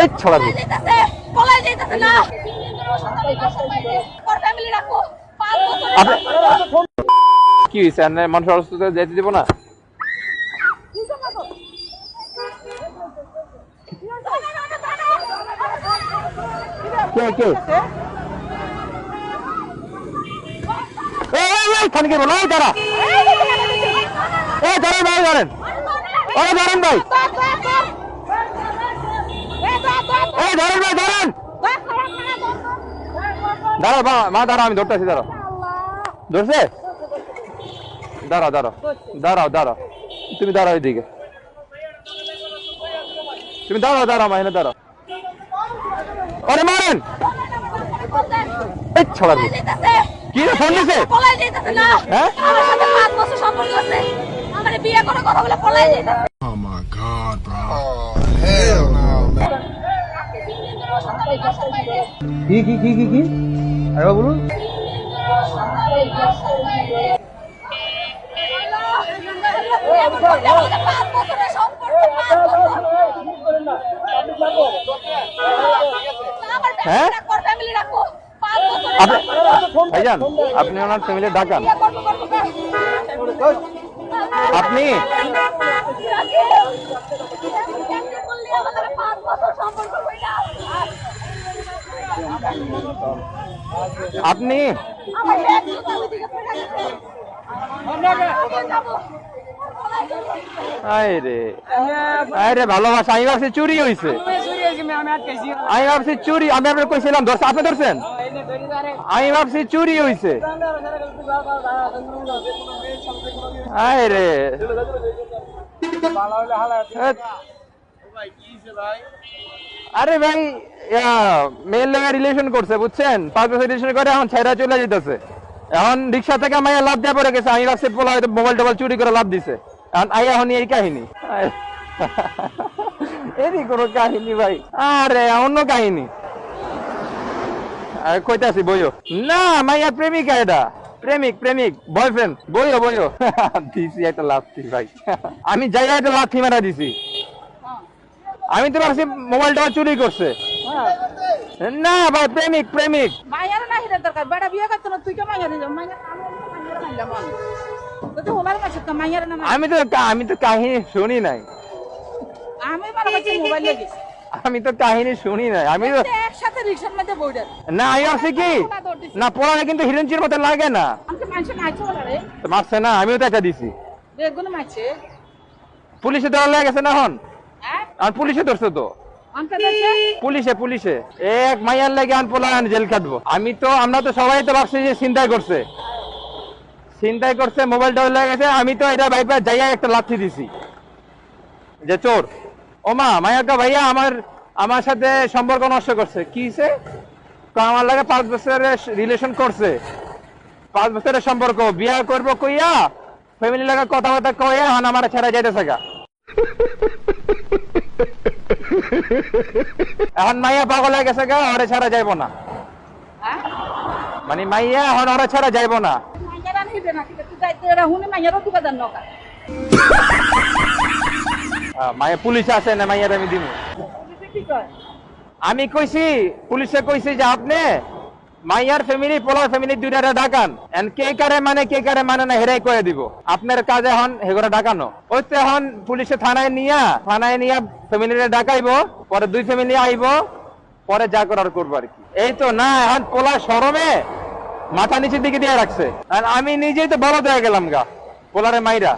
এই ছড়া দি পলাই যাইতাছে না ওর ফ্যামিলি রাখো 5 বছর কি হইছে আর মানুষ অসুস্থ যেতে দিব না কে কে এই খানকে বলো এই দাঁড়া এই দাঁড়ান ভাই দাঁড়ান ওরে দাঁড়ান ভাই এই দাঁড়ান ভাই দাঁড়ান দাঁড়া মা দাঁড়া আমি ধরতেছি দাঁড়াও ধরছে দাঁড়াও দাঁড়াও দাঁড়াও দাঁড়াও তুমি দাঁড়াও এদিকে তুমি দাঁড়াও দাঁড়াও মা এনে দাঁড়াও ওরে মারেন এই ছড়া দি কি রে ফোন দিছে পলাই যাইতাছে না হ্যাঁ আমার সাথে 5 বছর সম্পর্ক আছে আমারে বিয়ে করার কথা বলে পলাই যাইতাছে Oh my God, bro. Oh, hell no, man. কি আরে বলুন হ্যাঁ ভাইজান আপনি ওনার ফ্যামিলি ডাকান আপনি আপনি আরে ভালোবাসা আমি ভাবছি চুরি হয়েছে আমি ভাবছি চুরি আমি আপনার কইছিলাম আপনি ধরছেন আমি ভাবছি চুরি হয়েছে আরে আরে ভাই মেয়ের লেগে রিলেশন করছে বুঝছেন 5 বছর রিলেশন করে এখন ছেড়া চলে যেতেছে এখন রিক্সা থেকে মাইয়া লাভ দেওয়া পড়ে গেছে আমি ভাবছি পোলা হয়তো মোবাইল টোবাইল চুরি করে লাভ দিছে এখন এই কাহিনী এরই কোনো কাহিনী ভাই আরে অন্য কাহিনী কইতাছি বইও না মাইয়া প্রেমিকা এটা প্রেমিক বয়ফ্রেন্ড বইও দিছি একটা লাথি ভাই আমি যাই একটা লাথি মারা দিছি আমি তো ভাবছি মোবাইলটা চুরি করছে না ভাই প্রেমিক মাইয়ার না হিরে দরকার বেটা বিয়ে করতে না তুই কে মাইয়া দিছ মাইয়া তো হোলার কাছে তো মাইয়ার না আমি তো কাহিনী শুনি নাই আমি বড় কাছে মোবাইল লাগিয়েছি আমি তো কাহিনী শুনি নাই আমি তো একসাথে রিকশার মধ্যে বইডা না আমি ভাবছি কি না পড়ালে কিন্তু হিরঞ্চির মতো লাগে না আমাকে মানুষ মারছে বলে রে তো মারছে না আমিও তো একটা দিছি বেগুন মারছে পুলিশে ধরা লেগে গেছে না এখন হ্যাঁ আর পুলিশে ধরছে তো আমাকে দেখছে পুলিশে এক মাইয়ার লাগে আন পোলান জেল কাটবো আমরা তো সবাই তো ভাবছি যে চিন্তাই করছে মোবাইলটা লেগে গেছে আমি তো এটা ভাইপা যাইয়া একটা লাথি দিছি যে চোর ওমা মায়াকা ভাইয়া আমার সাথে সম্পর্ক নষ্ট করছে কি হইছে তো আমার লাগে 5 বছরের রিলেশন করছে 5 বছরের সম্পর্ক বিয়া করবো কইয়া ফ্যামিলি লাগে কথাবার্তা কইয়া এখন আমার ছেড়ে যাইতেছে গা এখন মাইয়া পাগল হয়ে গেছে গা ওরে ছাড়া যাইবো না হ্যাঁ মানে মাইয়া এখন ওরে ছাড়া যাইবো না মাইয়ারা নিবে না কিন্তু তুই যাইতে এরা হুনি মাইয়ারও দোকান নকা মাইয়া পুলিশ আছে না মাইয়ার আমি দিমু কি কয় আমি কইছি পুলিশে কইছি যে আপনি মাইয়ার ফ্যামিলি পোলার ফ্যামিলি দুইটারে ডাকান এন্ড কে কারে মানে না হেরাই কয়ে দিব আপনার কাজ এখন হেগোরা ডাকানো ওই তো এখন পুলিশে থানায় নিয়া ফ্যামিলিরে ডাকাইবো পরে 2 ফ্যামিলি আইবো পরে যা করার করবো আর কি এই তো না এখন পোলা শরমে মাথা নিচের দিকে দিয়ে রাখছে আর আমি নিজেই তো বড় হয়ে গেলাম গা পোলারে মাইরা